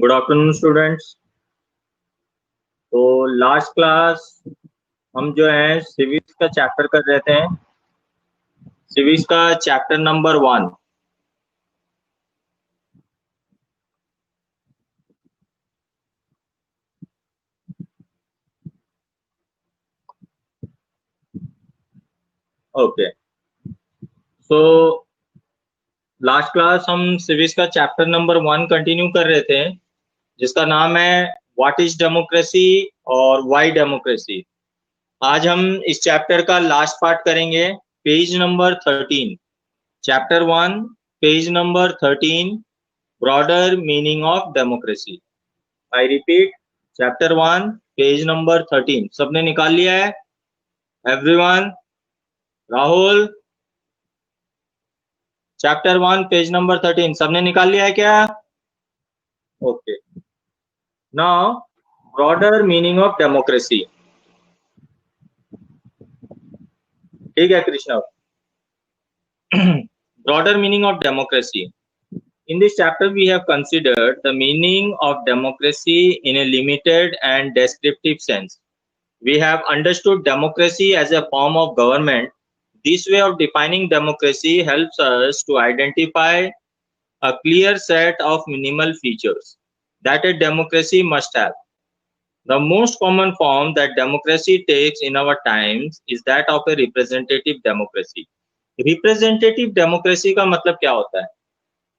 Good afternoon students. तो last class हम जो है सिविक्स का चैप्टर कर रहे थे, सिविक्स का chapter number 1। Okay, so last class हम सिविक्स का चैप्टर नंबर 1 कंटिन्यू कर रहे थे, जिसका नाम है व्हाट इज डेमोक्रेसी और व्हाई डेमोक्रेसी। आज हम इस चैप्टर का लास्ट पार्ट करेंगे, page number 13, chapter 1, page number 13, broader meaning of democracy. I repeat, chapter 1, page number 13। सबने निकाल लिया है? Everyone? Rahul, chapter 1, page number 13 सबने निकाल लिया है क्या? Okay, now broader meaning of democracy. ठीक है Krishna? Broader meaning of democracy. In this chapter, we have considered the meaning of democracy in a limited and descriptive sense. We have understood democracy as a form of government. This way of defining democracy helps us to identify a clear set of minimal features that a democracy must have. The most common form that democracy takes in our times is that of a representative democracy. Representative democracy का मतलब क्या होता है?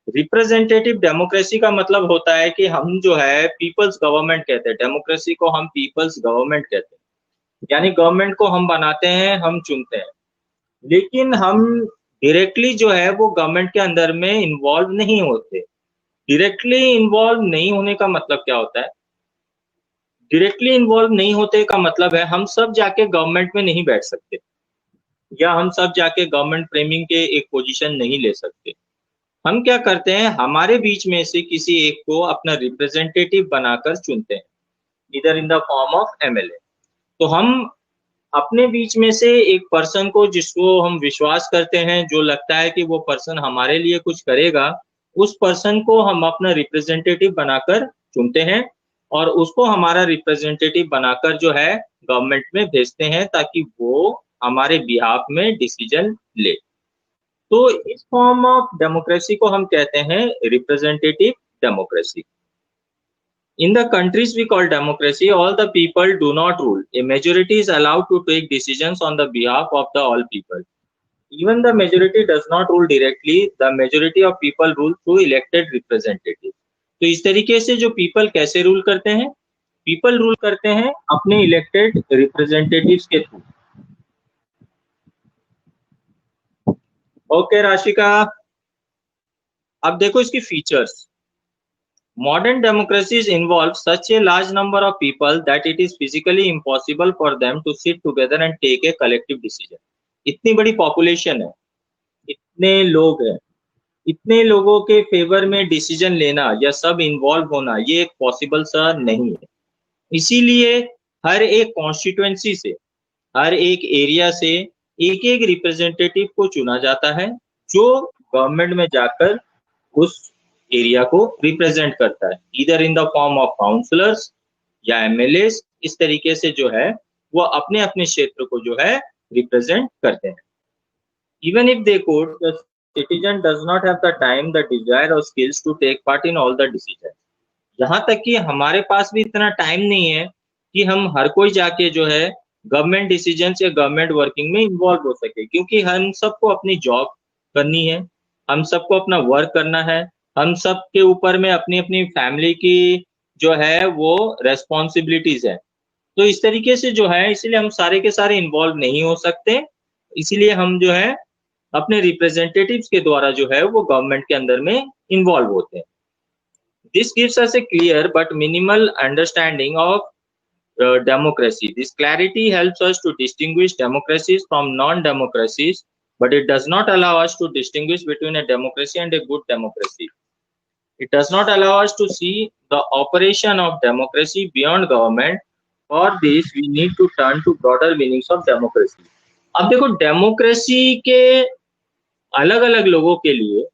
Representative democracy का मतलब होता है कि हम जो है पीपल्स गवर्नमेंट कहते हैं, डेमोक्रेसी को हम पीपल्स गवर्नमेंट कहते हैं, यानी गवर्नमेंट को हम बनाते हैं, हम चुनते हैं, लेकिन हम डायरेक्टली जो है वो गवर्नमेंट के अंदर में इन्वॉल्व नहीं होते। डायरेक्टली इन्वॉल्व नहीं होने का मतलब क्या होता है? डायरेक्टली इन्वॉल्व नहीं होते का मतलब है हम सब जाके गवर्नमेंट में नहीं बैठ सकते, या हम सब जाके गवर्नमेंट फ्रेमिंग के एक पोजीशन नहीं ले सकते। हम क्या करते हैं, हमारे बीच में से किसी एक को अपना रिप्रेजेंटेटिव बनाकर चुनते हैं, इधर in the form of MLA. तो हम अपने बीच में से एक पर्सन को, जिसको हम विश्वास करते हैं, जो लगता है कि वो पर्सन हमारे लिए कुछ करेगा, उस पर्सन को हम अपना रिप्रेजेंटेटिव बनाकर चुनते हैं और उसको हमारा रिप्रेजेंटेटिव बनाकर जो है गवर्नमेंट में भेजते हैं, ताकि वो हमारे बिहाफ में डिसीजन ले। तो इस फॉर्म ऑफ डेमोक्रेसी को हम कहते हैं representative democracy. In the countries we call democracy, all the people do not rule. A majority is allowed to take decisions on the behalf of the all people. Even the majority does not rule directly. The majority of people rule through elected representatives. तो इस तरीके से जो people कैसे rule करते हैं? People rule करते हैं अपने इलेक्टेड रिप्रेजेंटेटिव्स के थ्रू. ओके राशिका, अब देखो इसकी features. Modern democracies involve such a large number of people that it is physically impossible for them to sit together and take a collective decision. इतनी बड़ी population है, इतने लोग हैं, इतने लोगों के फेवर में डिसीजन लेना या सब इन्वॉल्व होना ये एक पॉसिबल सा नहीं है. इसीलिए हर एक कॉन्स्टिट्यूएंसी से, हर एक एरिया से एक एक रिप्रेजेंटेटिव को चुना जाता है, जो गवर्नमेंट में जाकर उस एरिया को रिप्रेजेंट करता है, इधर in the form of councillors या एमएलएस. इस तरीके से जो है वो अपने अपने क्षेत्र को जो है रिप्रेजेंट करते हैं. Even if they could, the citizen does not have the time, the desire और skills to take part in all the decision. यहाँ तक कि हमारे पास भी इतना टाइम नहीं है कि हम हर कोई जाके जो है गवर्नमेंट डिसीजन या गवर्नमेंट वर्किंग में इन्वॉल्व हो सके, क्योंकि हम सबको अपनी जॉब करनी है, हम सबको अपना वर्क करना है, हम सब के ऊपर में अपनी अपनी फैमिली की जो है वो रेस्पॉन्सिबिलिटीज है. तो इस तरीके से जो है, इसलिए हम सारे के सारे इन्वॉल्व नहीं हो सकते, इसीलिए हम जो है अपने रिप्रेजेंटेटिव्स के द्वारा जो है वो गवर्नमेंट के अंदर में इन्वॉल्व होते हैं. This gives us A clear but minimal understanding of democracy. This clarity helps us to distinguish democracies from non-democracies, but it does not allow us to distinguish between a democracy and a good democracy. It does not allow us to see the operation of democracy beyond government. For this, we need to turn to broader meanings of democracy. अब देखो, democracy के अलग अलग लोगों के लिए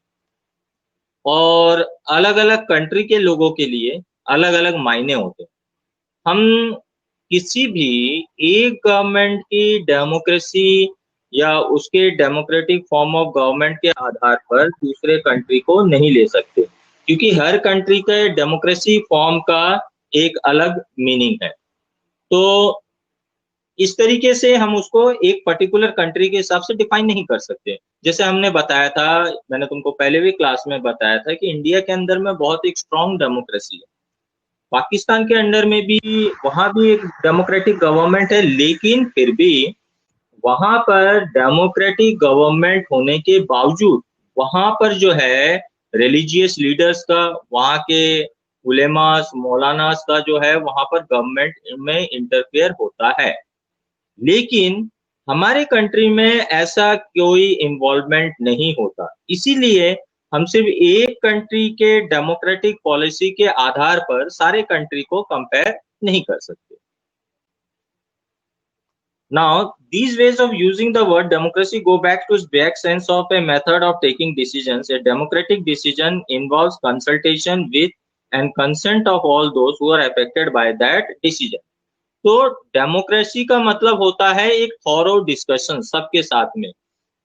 और अलग अलग कंट्री के लोगों के लिए अलग अलग मायने होते हैं। हम किसी भी एक गवर्नमेंट की डेमोक्रेसी या उसके डेमोक्रेटिक फॉर्म ऑफ गवर्नमेंट के आधार पर दूसरे कंट्री को नहीं ले सकते, क्योंकि हर कंट्री के डेमोक्रेसी फॉर्म का एक अलग मीनिंग है। तो इस तरीके से हम उसको एक पर्टिकुलर कंट्री के हिसाब से डिफाइन नहीं कर सकते। जैसे हमने बताया था, मैंने तुमको पहले भी क्लास में बताया था कि इंडिया के अंदर में बहुत एक स्ट्रांग डेमोक्रेसी है, पाकिस्तान के अंडर में भी वहां भी एक डेमोक्रेटिक गवर्नमेंट है, लेकिन फिर भी वहां पर डेमोक्रेटिक गवर्नमेंट होने के बावजूद वहां पर जो है रिलीजियस लीडर्स का, वहां के उलेमास मौलानास का जो है वहां पर गवर्नमेंट में इंटरफेयर होता है। लेकिन हमारे कंट्री में ऐसा कोई इन्वॉल्वमेंट नहीं होता, इसीलिए हम सिर्फ एक कंट्री के डेमोक्रेटिक पॉलिसी के आधार पर सारे कंट्री को कंपेयर नहीं कर सकते। Now, these ways of using the word democracy go back to its back sense of a method of taking decisions. A democratic decision involves consultation with and consent of all those who are affected by that decision. तो democracy का मतलब होता है एक thorough discussion सबके साथ में,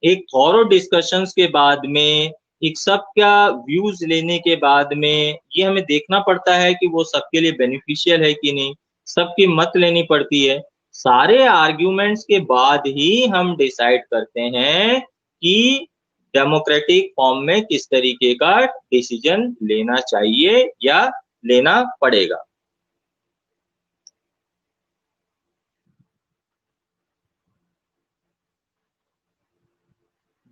एक थॉरो डिस्कशंस के बाद में, एक सबका व्यूज लेने के बाद में ये हमें देखना पड़ता है कि वो सबके लिए बेनिफिशियल है कि नहीं, सबकी मत लेनी पड़ती है। सारे आर्ग्यूमेंट्स के बाद ही हम डिसाइड करते हैं कि डेमोक्रेटिक फॉर्म में किस तरीके का डिसीजन लेना चाहिए या लेना पड़ेगा।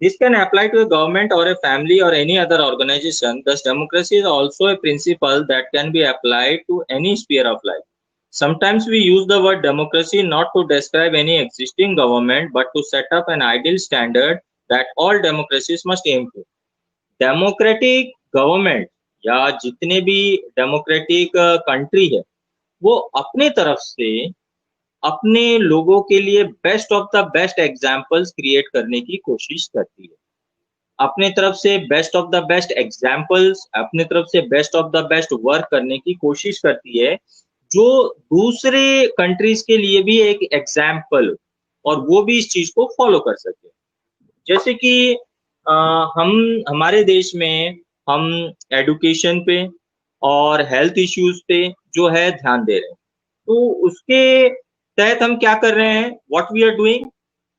This can apply to a government or a family or any other organization. Thus, democracy is also a principle that can be applied to any sphere of life. Sometimes we use the word democracy not to describe any existing government, but to set up an ideal standard that all democracies must aim to. Democratic government या जितने भी democratic country है, वो अपने तरफ से अपने लोगों के लिए best of the best examples create करने की कोशिश करती है। अपने तरफ से best of the best examples, अपने तरफ से best of the best work करने की कोशिश करती है, जो दूसरे कंट्रीज के लिए भी एक एग्जाम्पल और वो भी इस चीज को फॉलो कर सके। जैसे कि हम हमारे देश में हम एडुकेशन पे और हेल्थ इश्यूज पे जो है ध्यान दे रहे हैं, तो उसके तहत हम क्या कर रहे हैं, व्हाट वी आर डूइंग,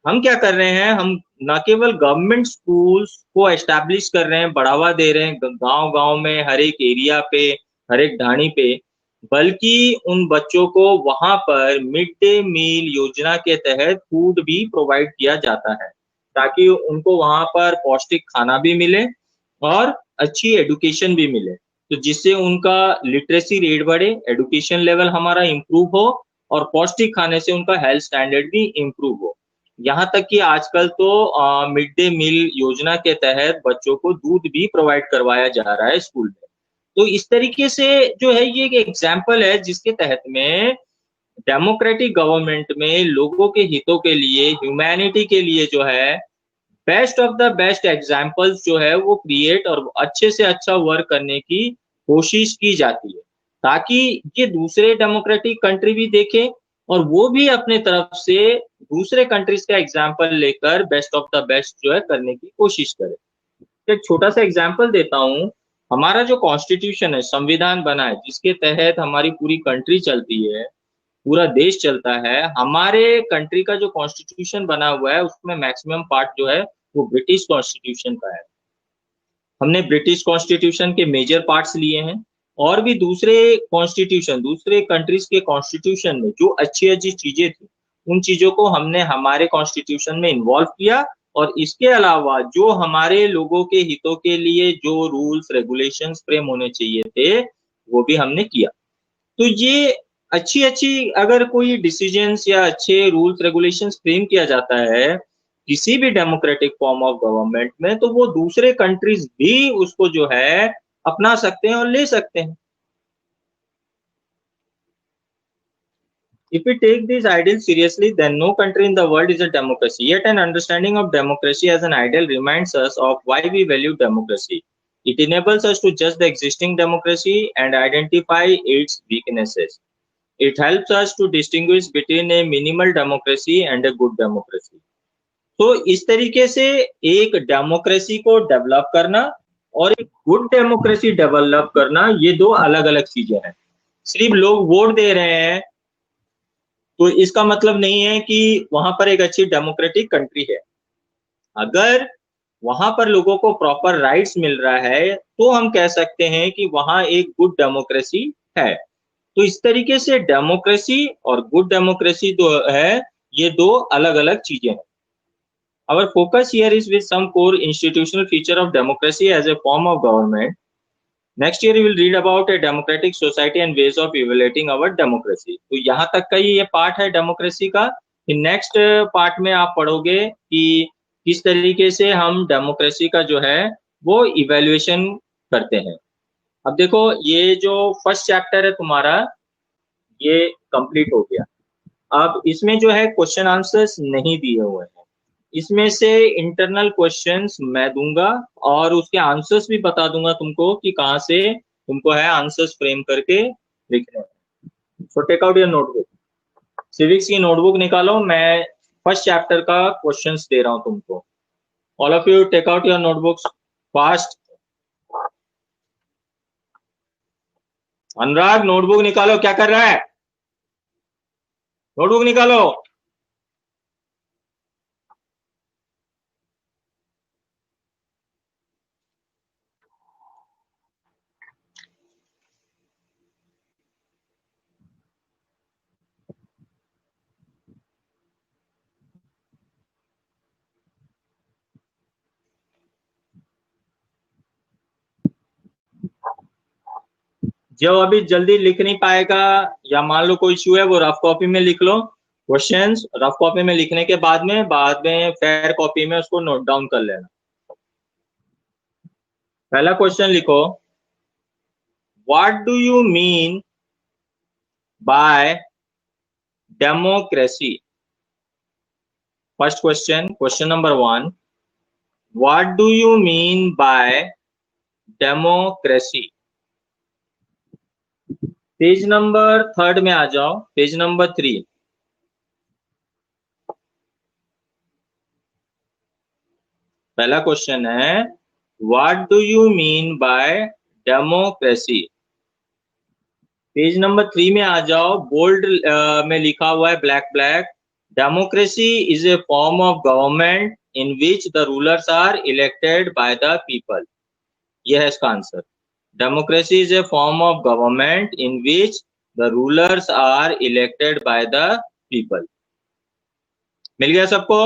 हम क्या कर रहे हैं, हम न केवल गवर्नमेंट स्कूल्स को एस्टैब्लिश कर रहे हैं, बढ़ावा दे रहे हैं गांव गांव में, हर एक एरिया पे, हर एक ढाणी पे, बल्कि उन बच्चों को वहां पर मिड डे मील योजना के तहत फूड भी प्रोवाइड किया जाता है, ताकि उनको वहां पर पौष्टिक खाना भी मिले और अच्छी एडुकेशन भी मिले, तो जिससे उनका लिटरेसी रेट बढ़े, एडुकेशन लेवल हमारा इम्प्रूव हो और पौष्टिक खाने से उनका हेल्थ स्टैंडर्ड भी इम्प्रूव हो। यहाँ तक कि आजकल तो मिड डे मील योजना के तहत बच्चों को दूध भी प्रोवाइड करवाया जा रहा है स्कूल में। तो इस तरीके से जो है ये एक एग्जाम्पल है जिसके तहत में डेमोक्रेटिक गवर्नमेंट में लोगों के हितों के लिए, ह्यूमैनिटी के लिए जो है best of the best examples जो है वो क्रिएट और अच्छे से अच्छा वर्क करने की कोशिश की जाती है, ताकि ये दूसरे डेमोक्रेटिक कंट्री भी देखें और वो भी अपने तरफ से दूसरे कंट्रीज का एग्जाम्पल लेकर बेस्ट ऑफ द बेस्ट जो है करने की कोशिश करें। एक छोटा सा एग्जाम्पल देता हूँ, हमारा जो कॉन्स्टिट्यूशन है, संविधान बना है जिसके तहत हमारी पूरी कंट्री चलती है, पूरा देश चलता है, हमारे कंट्री का जो कॉन्स्टिट्यूशन बना हुआ है उसमें मैक्सिमम पार्ट जो है वो ब्रिटिश कॉन्स्टिट्यूशन का है। हमने ब्रिटिश कॉन्स्टिट्यूशन के मेजर पार्ट्स लिए हैं और भी दूसरे कॉन्स्टिट्यूशन, दूसरे कंट्रीज के कॉन्स्टिट्यूशन में जो अच्छी अच्छी चीजें थी उन चीजों को हमने हमारे कॉन्स्टिट्यूशन में इन्वॉल्व किया, और इसके अलावा जो हमारे लोगों के हितों के लिए जो रूल्स रेगुलेशंस फ्रेम होने चाहिए थे वो भी हमने किया। तो ये अच्छी अच्छी अगर कोई डिसीजंस या अच्छे रूल्स रेगुलेशंस फ्रेम किया जाता है किसी भी डेमोक्रेटिक फॉर्म ऑफ गवर्नमेंट में, तो वो दूसरे कंट्रीज भी उसको जो है अपना सकते हैं और ले सकते हैं। If we take these ideals seriously, then no country in the world is a democracy. Yet an understanding of democracy as an ideal reminds us of why we value democracy. It enables us to judge the existing democracy and identify its weaknesses. It helps us to distinguish between a minimal democracy and a good democracy. तो इस तरीके से एक democracy को develop करना और एक good democracy develop करना, ये दो अलग अलग चीजें हैं। सिर्फ लोग वोट दे रहे हैं तो इसका मतलब नहीं है कि वहां पर एक अच्छी डेमोक्रेटिक कंट्री है। अगर वहां पर लोगों को प्रॉपर राइट्स मिल रहा है तो हम कह सकते हैं कि वहां एक गुड डेमोक्रेसी है। तो इस तरीके से डेमोक्रेसी और गुड डेमोक्रेसी जो है, ये दो अलग अलग चीजें हैं। Our focus here is with some core institutional feature of democracy as a form of government. Next year we will read about a democratic society and ways of evaluating our democracy. तो यहाँ तक का ये part है democracy का। Next part में आप पढ़ोगे कि किस तरीके से हम डेमोक्रेसी का जो है वो इवेल्युएशन करते हैं। अब देखो, ये जो फर्स्ट चैप्टर है तुम्हारा, ये कंप्लीट हो गया। अब इसमें जो है क्वेश्चन आंसर्स नहीं दिए हुए हैं। इसमें से इंटरनल क्वेश्चंस मैं दूंगा और उसके आंसर्स भी बता दूंगा तुमको कि कहाँ से तुमको है आंसर्स फ्रेम करके लिखने हैं। So take out your notebook, civics की नोटबुक निकालो। मैं फर्स्ट चैप्टर का क्वेश्चंस दे रहा हूं तुमको। All of you take out your notebooks fast. Anurag, notebook निकालो। क्या कर रहा है? नोटबुक निकालो। जो अभी जल्दी लिख नहीं पाएगा या मान लो कोई इश्यू है, वो रफ कॉपी में लिख लो। क्वेश्चंस रफ कॉपी में लिखने के बाद में फेयर कॉपी में उसको नोट डाउन कर लेना। पहला क्वेश्चन लिखो, what do you mean by democracy? First question, question number 1, what do you mean by democracy? Page number 3 में आ जाओ, पेज नंबर 3। पहला क्वेश्चन है, what do you mean by democracy? Page number 3 में आ जाओ, बोल्ड में लिखा हुआ है black black, democracy is a form of government in which the rulers are elected by the people. यह है इसका answer. Democracy is a form of government in which the rulers are elected by the people. मिल गया सबको?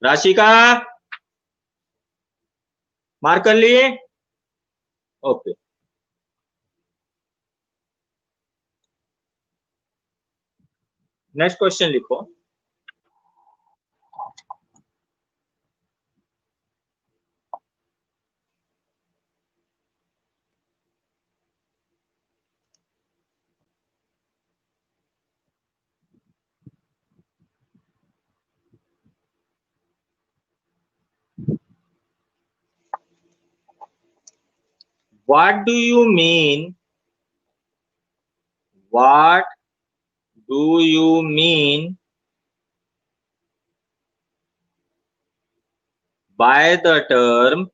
राशिका, mark कर लिए? Okay. Next question लिखो, what do you mean by the term,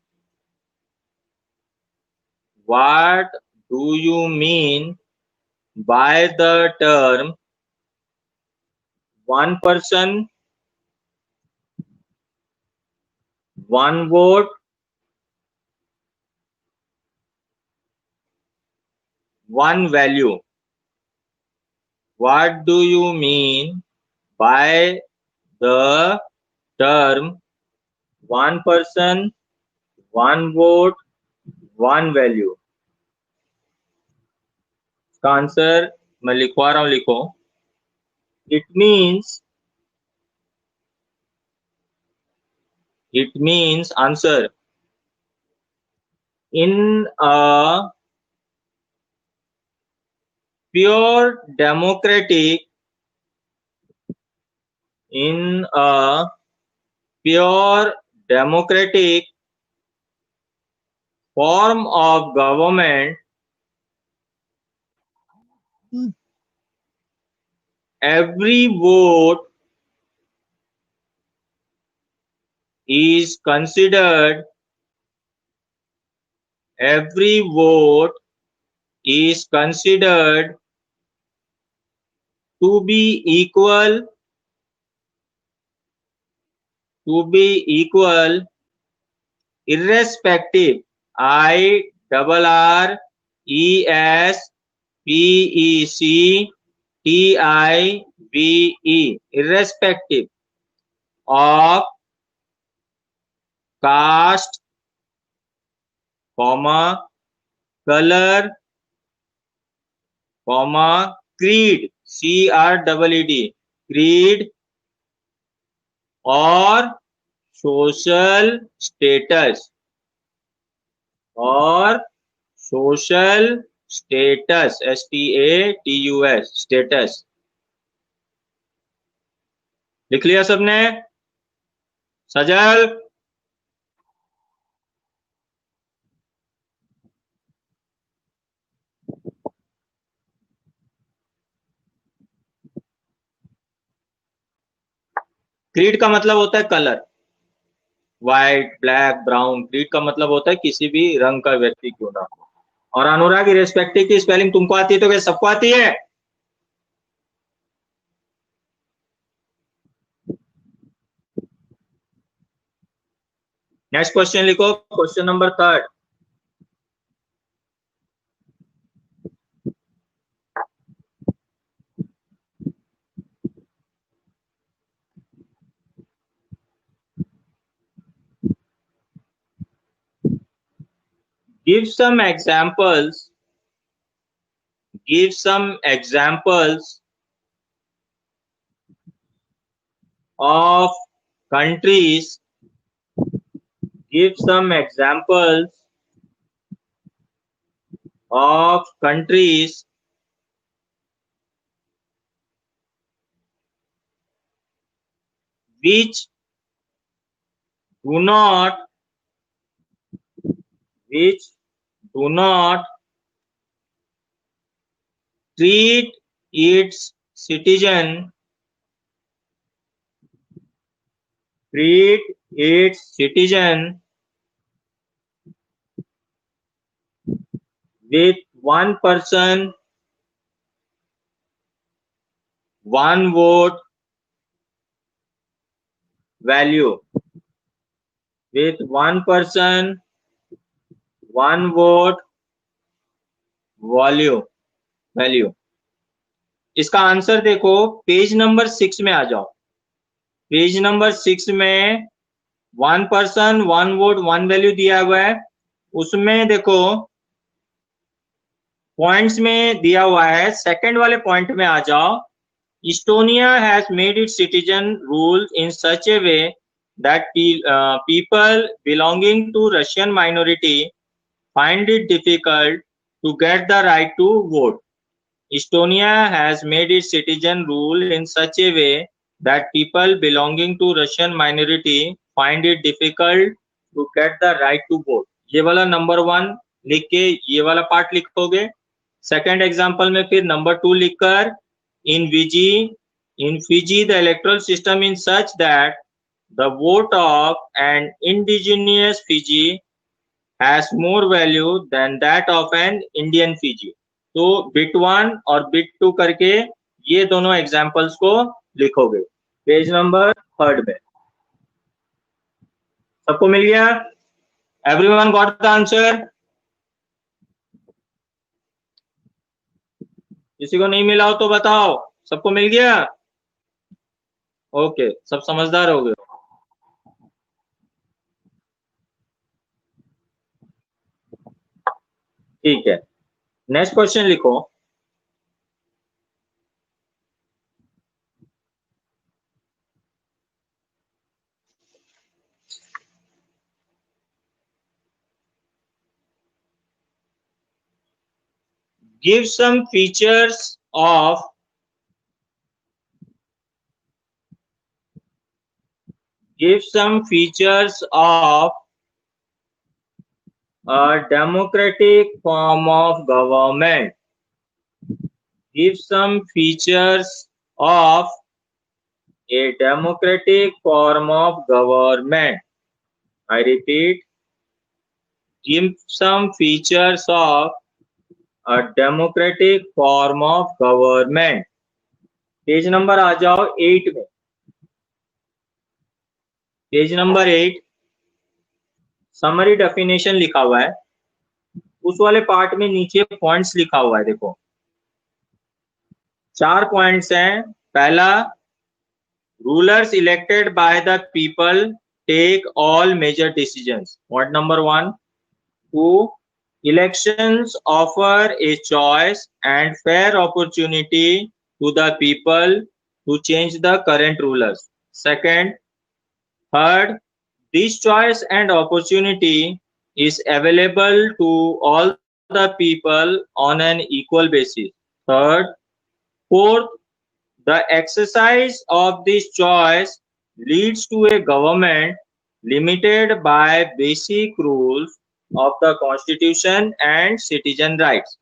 what do you mean by the term one person, one vote, one value? What do you mean by the term one person, one vote, one value? इसका answer मैं लिखवा रहा हूं, लिखो। It means answer, in a pure democratic form of government, every vote is considered to be equal irrespective, IRRESPECTIVE, irrespective of caste, comma, color, comma, creed, CREED, creed, or social status, STATUS, status. लिख लिया सबने? सजल, creed का मतलब होता है colour, white, black, brown. Creed का मतलब होता है किसी भी रंग का व्यक्ति क्यों ना हो। और अनुराग, इरेस्पेक्टिव की स्पेलिंग तुमको आती है तो क्या सबको आती है? नेक्स्ट क्वेश्चन लिखो, question number 3। Give some examples of countries which do not treat its citizen with one person, one vote value, with one person, one vote value। इसका आंसर देखो, पेज नंबर 6 में आ जाओ। पेज नंबर 6 में 1 person 1 vote 1 value दिया हुआ है। उसमें देखो पॉइंट्स में दिया हुआ है, सेकंड वाले पॉइंट में आ जाओ। Estonia has made its citizen rules in such a way that people belonging to Russian minority find it difficult to get the right to vote. Estonia has made its citizen rule in such a way that people belonging to Russian minority find it difficult to get the right to vote। ये वाला number 1 लिख के ये वाला part लिखोगे। Second example में फिर number 2 लिखकर in Fiji the electoral system is such that the vote of an indigenous Fiji has more value than that of an Indian Fiji। तो बिट 1 और बिट 2 करके ये दोनों एग्जांपल्स को लिखोगे पेज नंबर 3 में। सबको मिल गया? Everyone got the answer? किसी को नहीं मिला हो तो बताओ। सबको मिल गया? ओके, सब समझदार हो गए। ठीक है, नेक्स्ट क्वेश्चन लिखो। Give some features of A democratic form of government. Give some features of a democratic form of government. I repeat, give some features of a democratic form of government. Page number आ जाओ 8 में. Page number 8 summary definition लिखा हुआ है. उस वाले part में नीचे पॉइंट्स लिखा हुआ है. देखो 4 पॉइंट्स हैं. पहला, rulers elected by the people take all major decisions. Point number 1. 2, elections offer a choice and fair opportunity to the people to change the current rulers. Second, third, this choice and opportunity is available to all the people on an equal basis. Third, fourth, the exercise of this choice leads to a government limited by basic rules of the Constitution and citizen rights.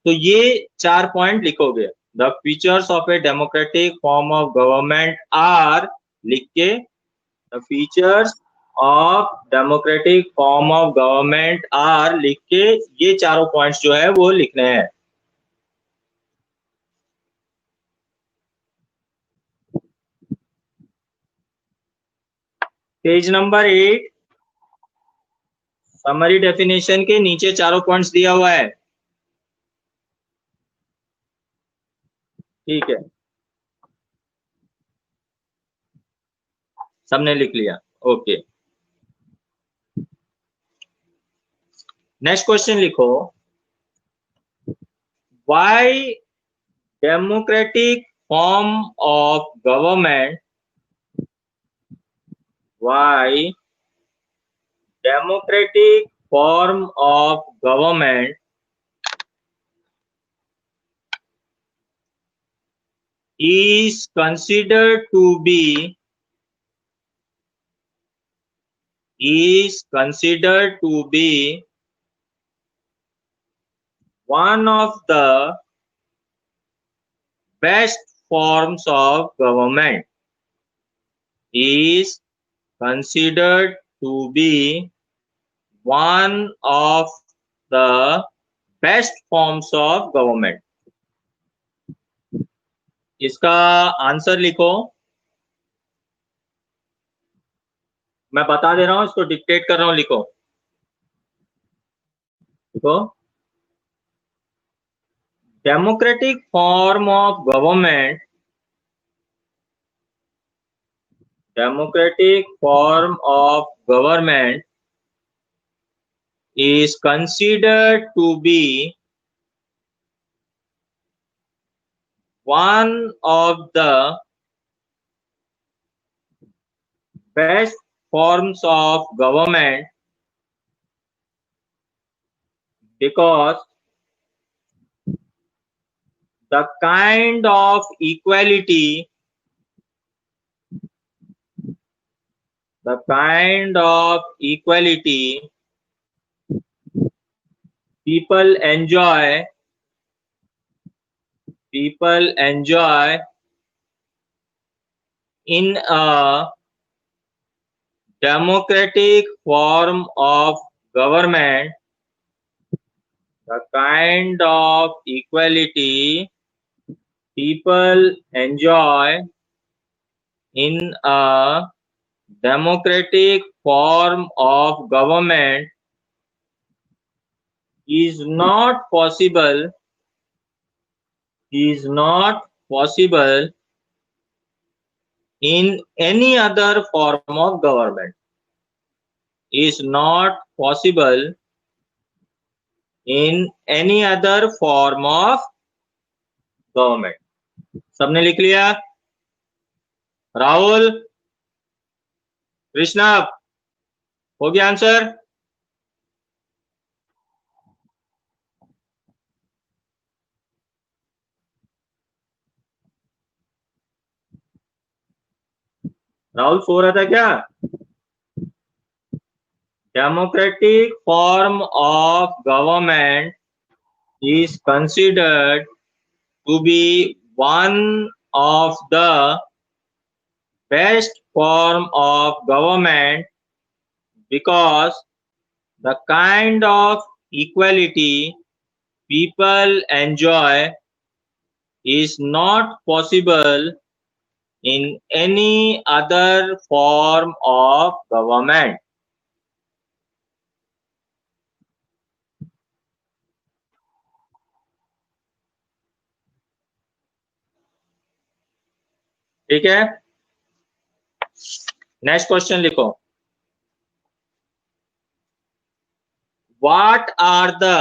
तो ये 4 point लिखोगे. The features of a democratic form of government are लिख के, the features of democratic form of government are लिख के ये चारों points जो है वो लिखने हैं. पेज नंबर 8 समरी डेफिनेशन के नीचे चारों पॉइंट्स दिया हुआ है. ठीक है, सबने लिख लिया. ओके, नेक्स्ट क्वेश्चन लिखो. Why democratic form of government, why democratic form of government is considered to be one of the best forms of government, is considered to be one of the best forms of government. इसका answer लिखो. मैं बता दे रहा हूं, इसको dictate कर रहा हूं. लिखो लिखो. Democratic form of government, democratic form of government is considered to be one of the best forms of government because the kind of equality people enjoy in a democratic form of government, the kind of equality people enjoy in a democratic form of government is not possible in any other form of government. Is not possible in any other form of government. सबने लिख लिया? राहुल, कृष्णा, हो गया answer? Rahul सो रहा था क्या? democratic form of government is considered to be one of the best form of government because the kind of equality people enjoy is not possible in any other form of government. ठीक है, next question लिखो. What are the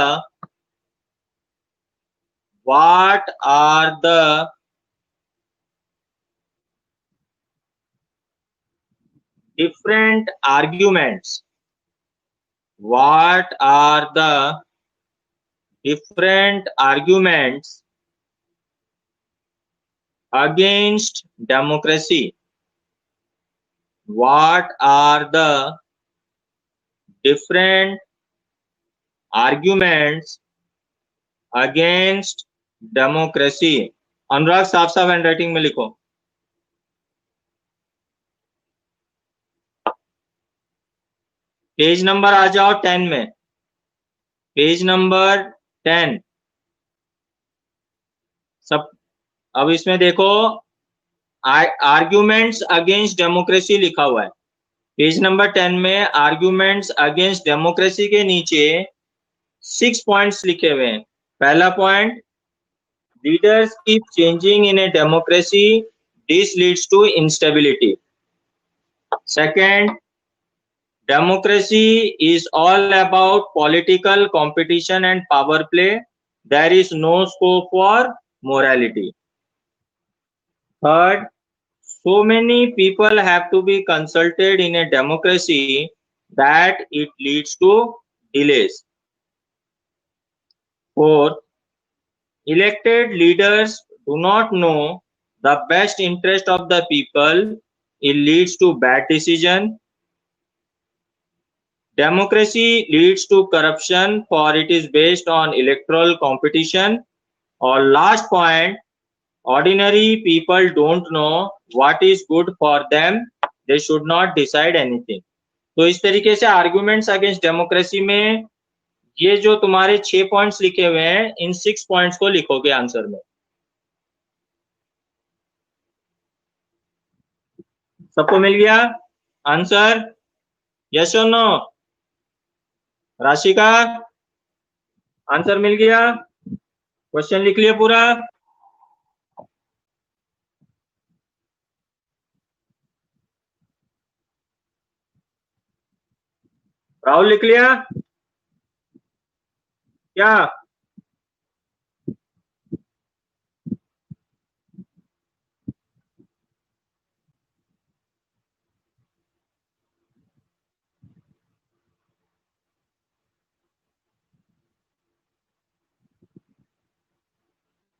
different arguments? What are the different arguments against democracy? What are the different arguments against democracy? अनुराग साफ साफ handwriting में लिखो. Page number आ जाओ 10 में. पेज नंबर 10 सब. अब इसमें देखो आर्ग्यूमेंट्स अगेंस्ट डेमोक्रेसी लिखा हुआ है. पेज नंबर 10 में आर्ग्यूमेंट्स अगेंस्ट डेमोक्रेसी के नीचे 6 पॉइंट्स लिखे हुए हैं. पहला point, leaders keep changing in a democracy, this leads to instability. Second, democracy is all about political competition and power play. There is no scope for morality. Third, so many people have to be consulted in a democracy that it leads to delays. Fourth, elected leaders do not know the best interest of the people. It leads to bad decision. Democracy leads to corruption, for it is based on electoral competition. Or last point, ordinary people don't know what is good for them. They should not decide anything. तो इस तरीके से arguments against democracy में ये जो तुम्हारे 6 points लिखे हुए हैं, इन 6 पॉइंट्स को लिखोगे आंसर में. सबको मिल गया आंसर? यस और नो? राशि का आंसर मिल गया? क्वेश्चन लिख लिया पूरा? राहुल लिख लिया क्या?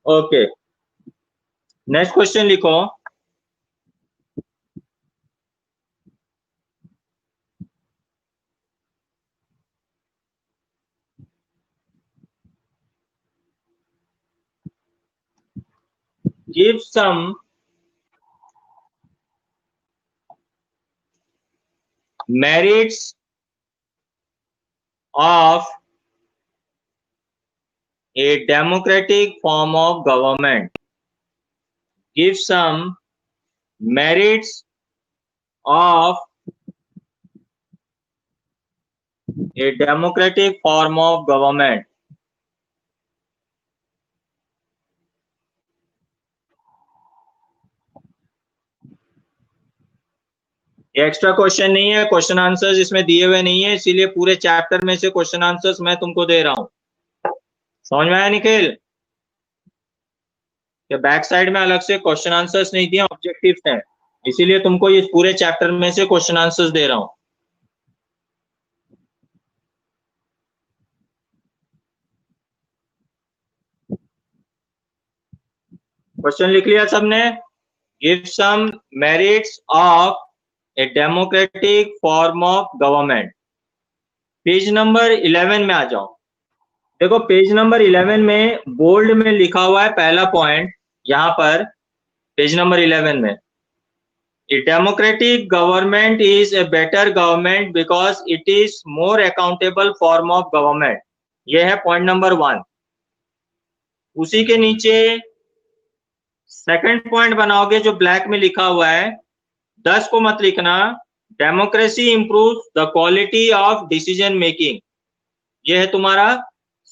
ओके, नेक्स्ट क्वेश्चन लिखो. Give some merits of a democratic form of government. Give some merits of a democratic form of government. ये एक्स्ट्रा क्वेश्चन नहीं है, क्वेश्चन आंसर्स इसमें दिए हुए नहीं है, इसीलिए पूरे चैप्टर में से क्वेश्चन आंसर्स मैं तुमको दे रहा हूं. समझ में आया निखिल? कि बैक साइड में अलग से क्वेश्चन आंसर्स नहीं दिए, ऑब्जेक्टिव्स हैं, इसीलिए तुमको ये पूरे चैप्टर में से क्वेश्चन आंसर्स दे रहा हूं. क्वेश्चन लिख लिया सबने? Give some merits of a democratic form of government. Page number 11 में आ जाओ। देखो पेज नंबर 11 में बोल्ड में लिखा हुआ है पहला पॉइंट, यहां पर पेज नंबर 11 में, A democratic government is a better government because it is more accountable form of government. ये है पॉइंट नंबर 1। उसी के नीचे सेकंड पॉइंट बनाओगे जो ब्लैक में लिखा हुआ है, 10 को मत लिखना, democracy improves the quality of decision making. ये है तुम्हारा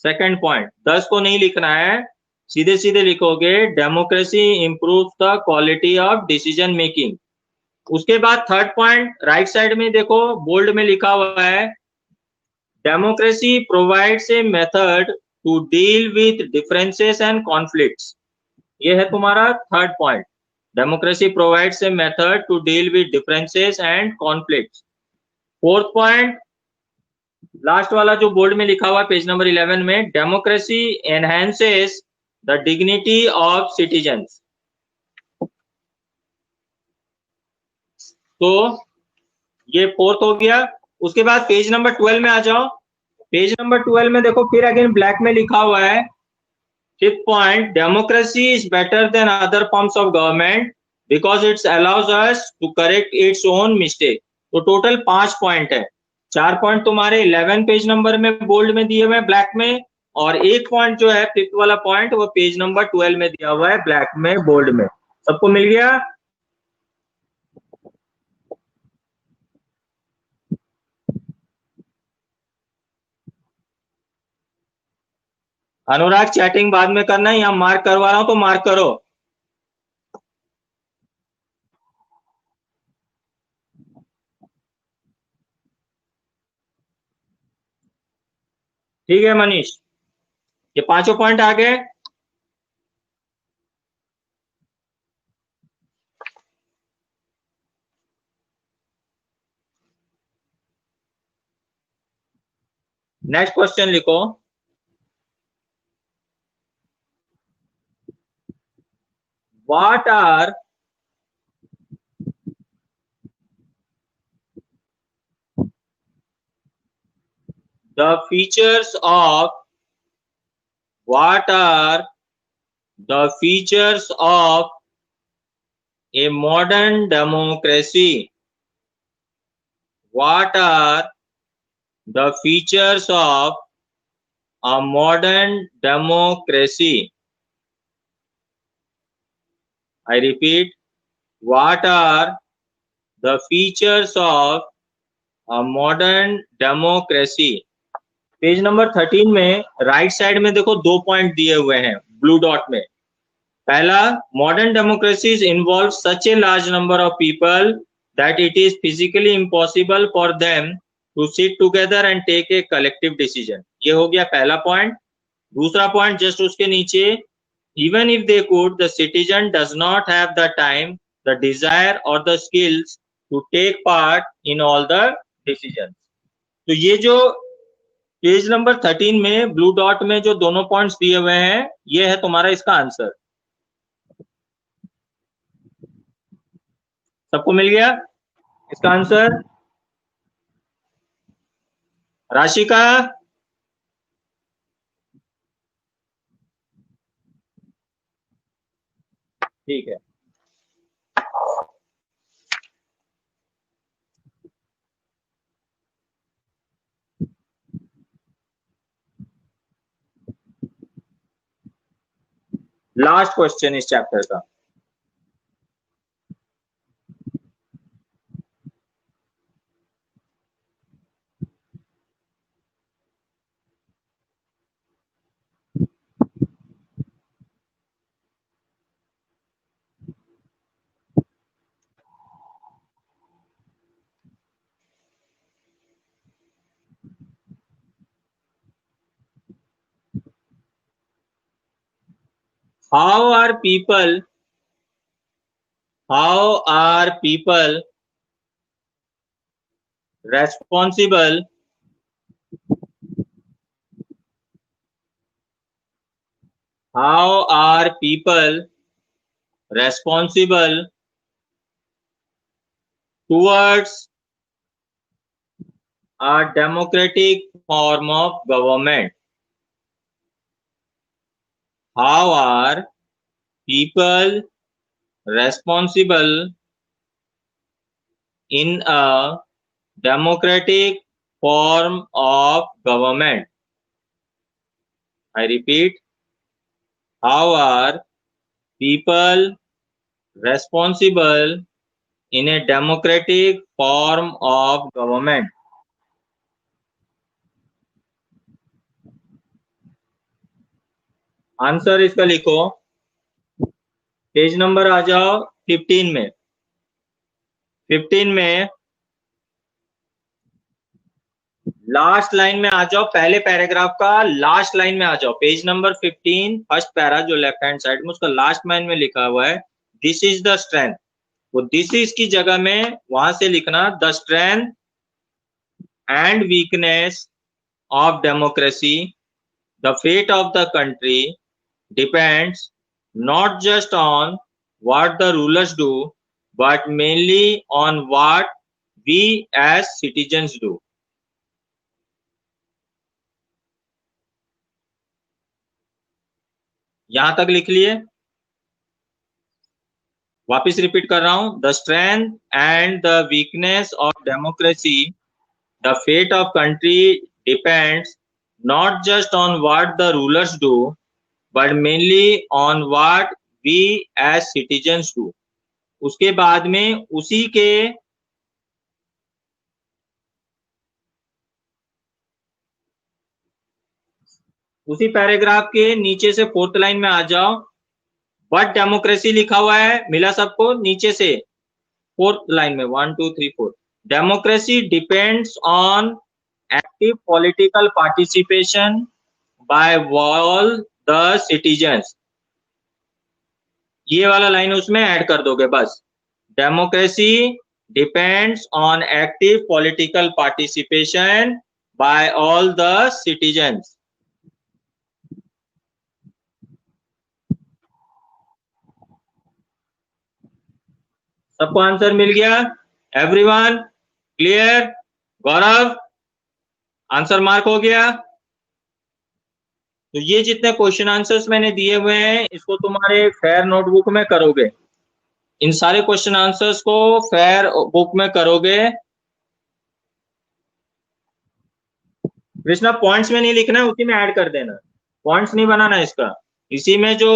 सेकंड पॉइंट, 10 को नहीं लिखना है, सीधे सीधे लिखोगे democracy improves the quality of decision making. उसके बाद थर्ड पॉइंट राइट साइड में देखो बोल्ड में लिखा हुआ है, democracy provides a method to deal with differences and conflicts. ये है तुम्हारा third point, democracy provides a method to deal with differences and conflicts. Fourth point last वाला जो बोल्ड में लिखा हुआ पेज नंबर 11 में, democracy enhances the dignity of citizens. तो ये फोर्थ हो गया। उसके बाद पेज नंबर 12 में आ जाओ। पेज नंबर 12 में देखो फिर अगेन ब्लैक में लिखा हुआ है, fifth point, democracy is better than other forms of government because it's allows us to correct its own mistake. तो टोटल 5 पॉइंट है, 4 पॉइंट तुम्हारे 11 पेज नंबर में बोल्ड में दिए हुए हैं ब्लैक में, और एक पॉइंट जो है फिफ्थ वाला पॉइंट वो पेज नंबर 12 में दिया हुआ है ब्लैक में बोल्ड में। सबको मिल गया? अनुराग चैटिंग बाद में करना है, यहाँ मार्क करवा रहा हूं तो मार्क करो। ठीक है मनीष, ये 5 पॉइंट आ गए। नेक्स्ट क्वेश्चन लिखो, what are the features of a modern democracy? What are the features of a modern democracy? I repeat, what are the features of a modern democracy? Page number 13 में right side में देखो 2 point दिए हुए हैं blue dot में। पहला, modern democracies involve such a large number of people that it is physically impossible for them to sit together and take a collective decision. ये हो गया पहला पॉइंट। दूसरा पॉइंट जस्ट उसके नीचे, even if they could the citizen does not have the time, the desire और the skills to take part in all the decision. तो ये जो पेज नंबर 13 में ब्लू डॉट में जो दोनों पॉइंट्स दिए हुए हैं, ये है तुम्हारा इसका आंसर। सबको मिल गया इसका आंसर? राशिका, ठीक है। लास्ट क्वेश्चन इस चैप्टर का, how are people responsible towards a democratic form of government? How are people responsible in a democratic form of government? I repeat, how are people responsible in a democratic form of government? Answer इसका लिखो, page number आ जाओ 15 में। 15 में last line में आ जाओ, पहले पैराग्राफ का लास्ट लाइन में आ जाओ, पेज नंबर 15 फर्स्ट पैरा जो लेफ्ट हैंड साइड में, उसका लास्ट लाइन में लिखा हुआ है दिस इज द स्ट्रेंथ। वो दिस इज की जगह में वहां से लिखना the strength and weakness of democracy, the fate of the country depends not just on what the rulers do, but mainly on what we as citizens do. यहां तक लिख लिए, वापिस रिपीट कर रहा हूं, the strength and the weakness of democracy, the fate of country depends not just on what the rulers do, but mainly on what we as citizens do. उसके बाद में उसी पैराग्राफ के नीचे से फोर्थ लाइन में आ जाओ, बट डेमोक्रेसी लिखा हुआ है, मिला सबको? नीचे से फोर्थ लाइन में 1 2 3 4, democracy depends on active political participation by all the citizens. ये वाला लाइन उसमें ऐड कर दोगे बस, democracy depends on active political participation by all the citizens. सबको आंसर मिल गया? Everyone clear? Gaurav answer mark हो गया? तो ये जितने क्वेश्चन आंसर्स मैंने दिए हुए हैं इसको तुम्हारे फेयर नोटबुक में करोगे, इन सारे क्वेश्चन आंसर्स को फेयर बुक में करोगे। कृष्णा पॉइंट्स में नहीं लिखना है, उसी में ऐड कर देना, पॉइंट्स नहीं बनाना इसका, इसी में जो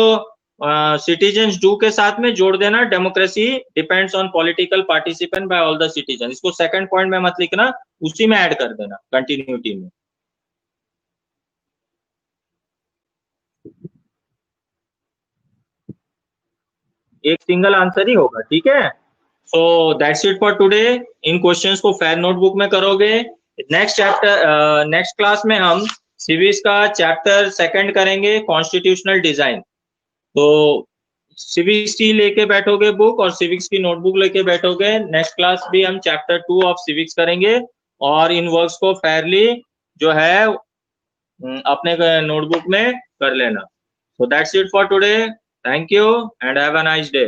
सिटीजन्स डू के साथ में जोड़ देना, democracy depends on political participant by all the citizen. इसको सेकंड पॉइंट में मत लिखना, उसी में ऐड कर देना कंटिन्यूटी में। एक सिंगल आंसर ही होगा, ठीक है? So that's it for today. In questions को फेयर नोटबुक में करोगे। नेक्स्ट चैप्टर, नेक्स्ट क्लास में हम सिविक्स का चैप्टर 2 करेंगे, कॉन्स्टिट्यूशनल डिजाइन। तो सिविक्स की लेके बैठोगे बुक और सिविक्स की नोटबुक लेके बैठोगे। नेक्स्ट क्लास भी हम चैप्टर 2 ऑफ सिविक्स करेंगे और इन वर्क्स को फेयरली जो है अपने नोटबुक में कर लेना। So that's it for today. Thank you and have a nice day.